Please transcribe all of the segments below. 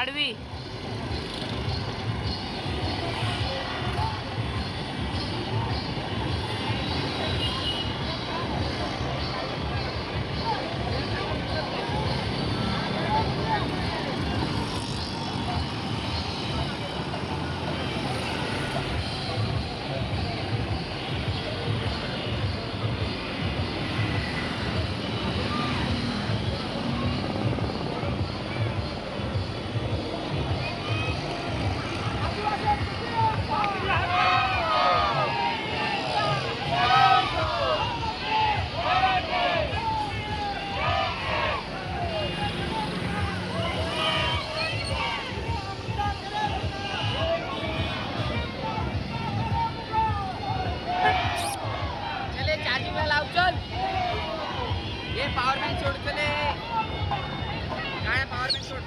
आडवी power bank छोड़ चले पावर बैंक छोड़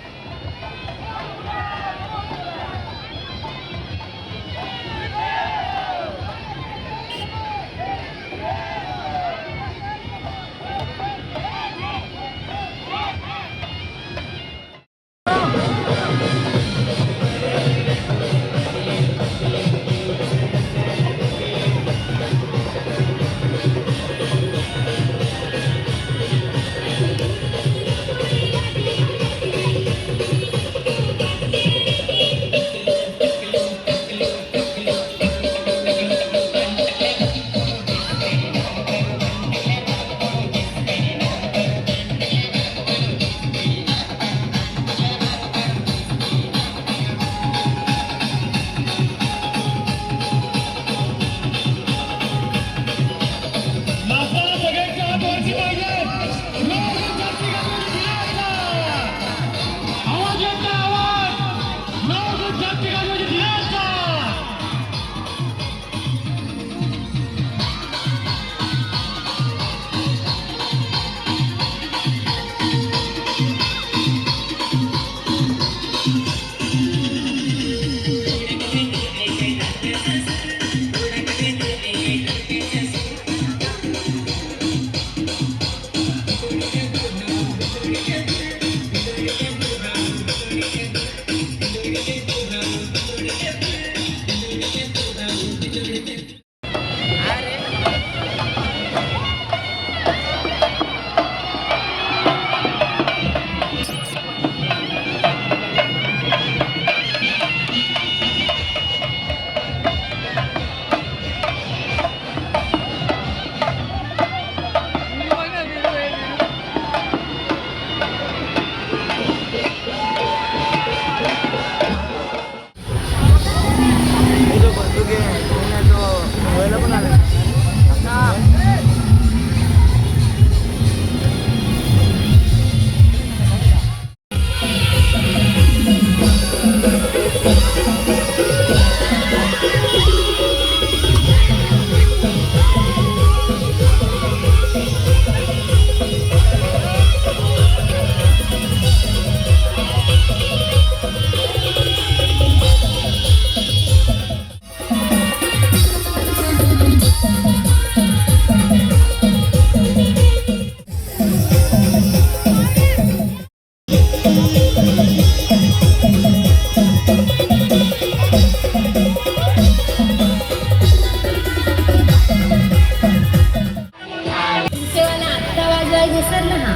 ओसरला हा.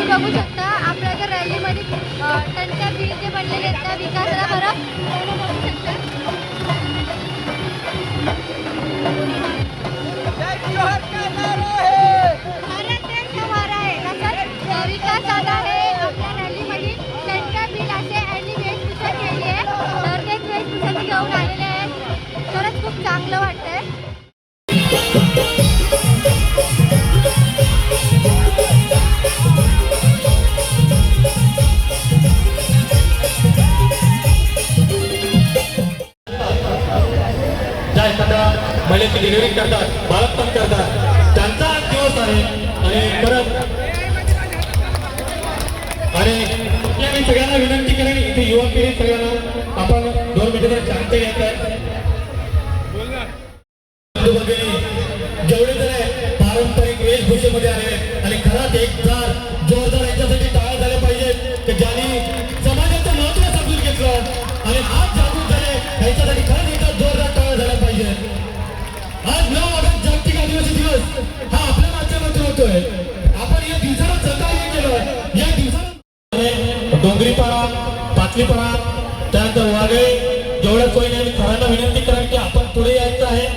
बघू शकता आपल्या जर रॅलीमध्ये त्यांच्या बीज जे बनलेले आहेत त्या विकासाला बरं बघू शकता. भारत देश हमारा है. तसंच विकास आला आहे आपल्या रॅलीमध्ये त्यांच्या बिलाचे आणि वेशभूषा केली आहे तर तेच वेशभूषा घेऊन आलेले आहेत. खरंच खूप चांगलं वाटतंय. महिलेची डिलिव्हरी करतात, बाळपण करतात, त्यांचा आज दिवस आहे. आणि परत आणि मी सगळ्यांना विनंती करेन, इथे युवा पिढी सगळ्यांना आपण 2 मिनिटं शांत घ्यायचं. जेवढे जण पारंपरिक वेशभूषेमध्ये आले आणि खरंच एकदा जोरदार यांच्यासाठी टाळ्या झाल्या पाहिजेत की ज्यांनी समाजाचं महत्व समजून घेतलं आणि आज जागरूक झाले यांच्यासाठी खरंच एकदा जोरदार टाळ्या झाल्या पाहिजे. आज 9 ऑगस्ट जागतिक आदिवासी दिवस हा आपल्या माध्यमातून होतोय. आपण या दिवसाला सहकार्य केलं. या दिवसाला डोंगरीपाडा, पाचलीपाडा, त्यानंतर वाघे जेवढ्या सोयीने मी खऱ्यांना विनंती करा की आपण पुढे यायचं आहे.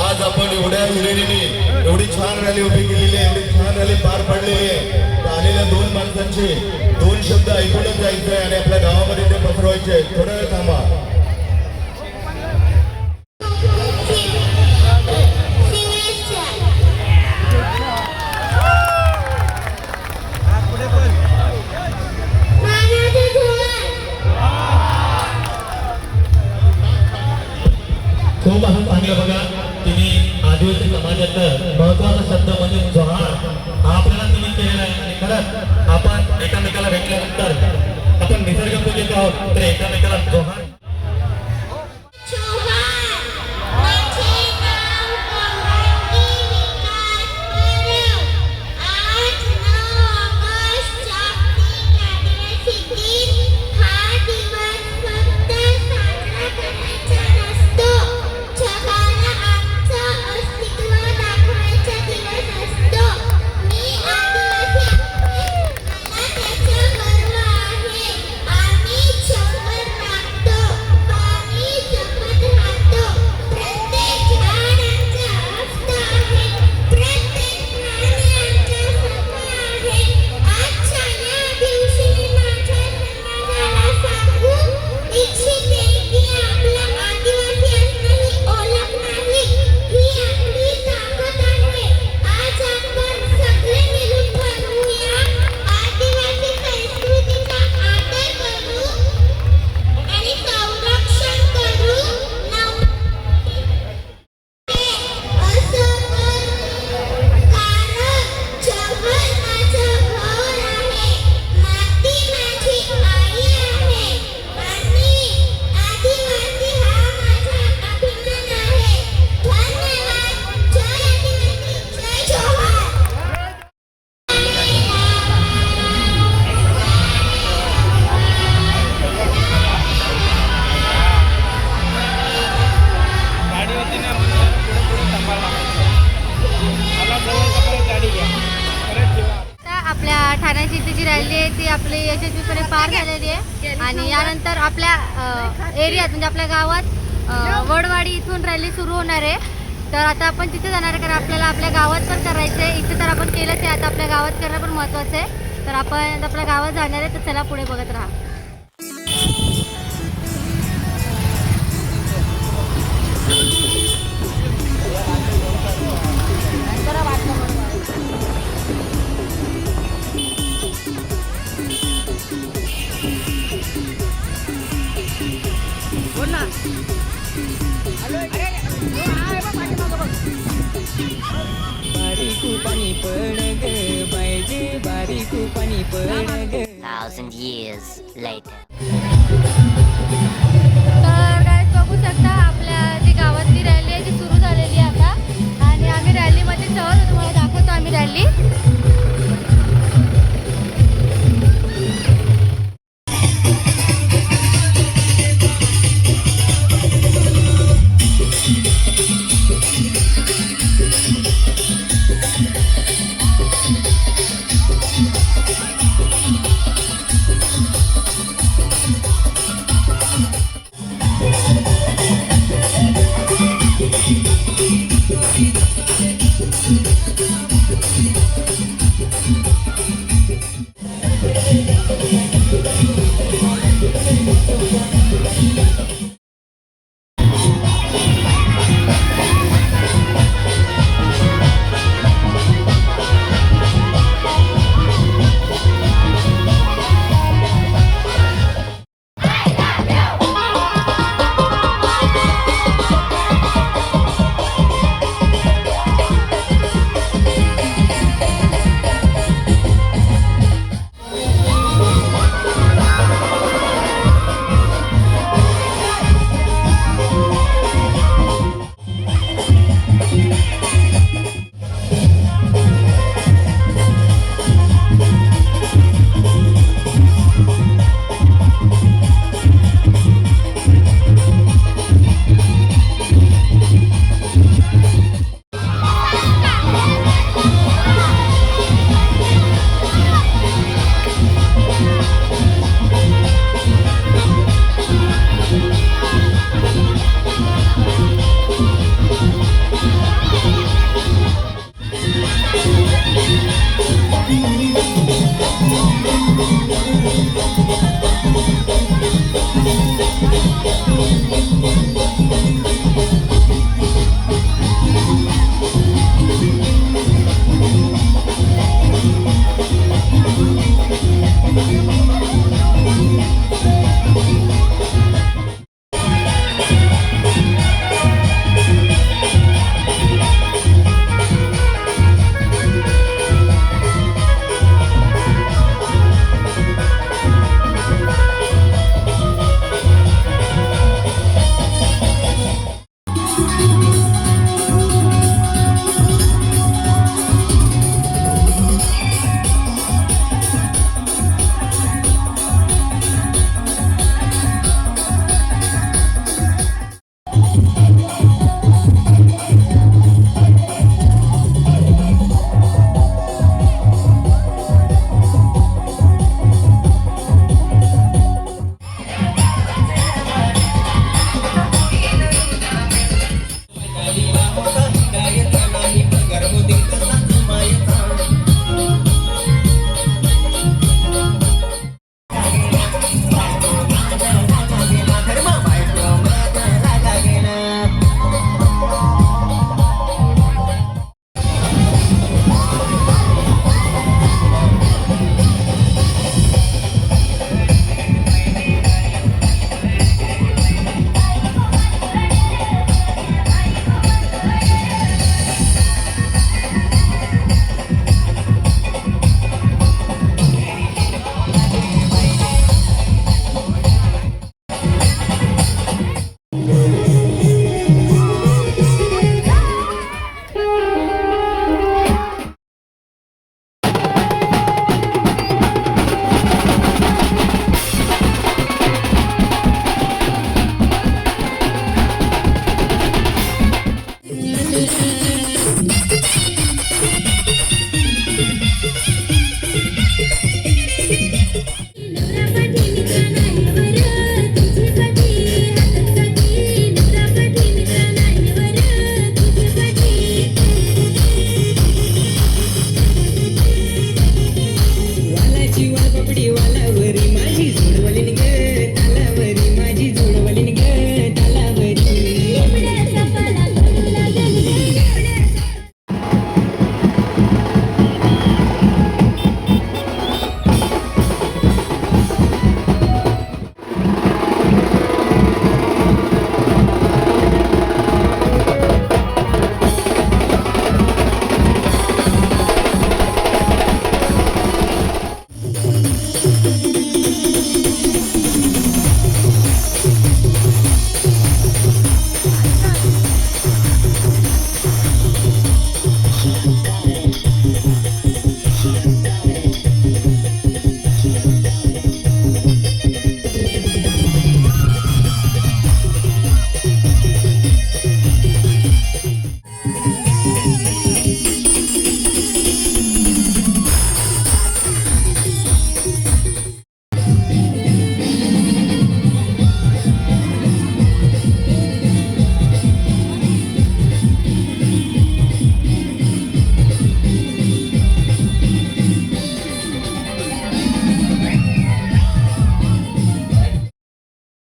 आज आपण एवढ्या हिरिरीने एवढी छान रॅली उभी केलेली आहे, एवढी छान रॅली पार पाडलेली आहे. आलेल्या 2 माणसांचे 2 शब्द ऐकूनच जायचंय आणि आपल्या गावामध्ये ते पसरवायचे. थोडा वेळ थांबा. खूप असं चांगलं बघा, तिने आदिवासी समाजाचं महत्वाचा शब्द म्हणजे जोहार हा आपल्याला तिने केलेला आहे. आणि खरंच आपण एकामेकाला भेटल्यानंतर आपण निसर्ग पूजित आहोत तर एकामेकाला जोहार. मला त्याचा गर्व आहे. आम्ही 100 आपली यशस्वीपणे पार झालेली आहे आणि यानंतर आपल्या एरियात म्हणजे आपल्या गावात वडवाडी इथून रॅली सुरू होणार आहे. तर आता आपण तिथे जाणार आहे, कारण आपल्याला आपल्या गावात पण करायचं आहे. इथे तर आपण केलंच आहे, आता आपल्या गावात करणं पण महत्त्वाचं आहे. तर आपण आपल्या गावात जाणार आहे, तर चला पुढे बघत राहा. Thousand years later. तर guys, बघू शकता आपल्या जी गावातली रॅली आहे ती सुरू झालेली आहे आता आणि आम्ही रॅलीमध्ये सहज तुम्हाला दाखवतो आम्ही रॅली.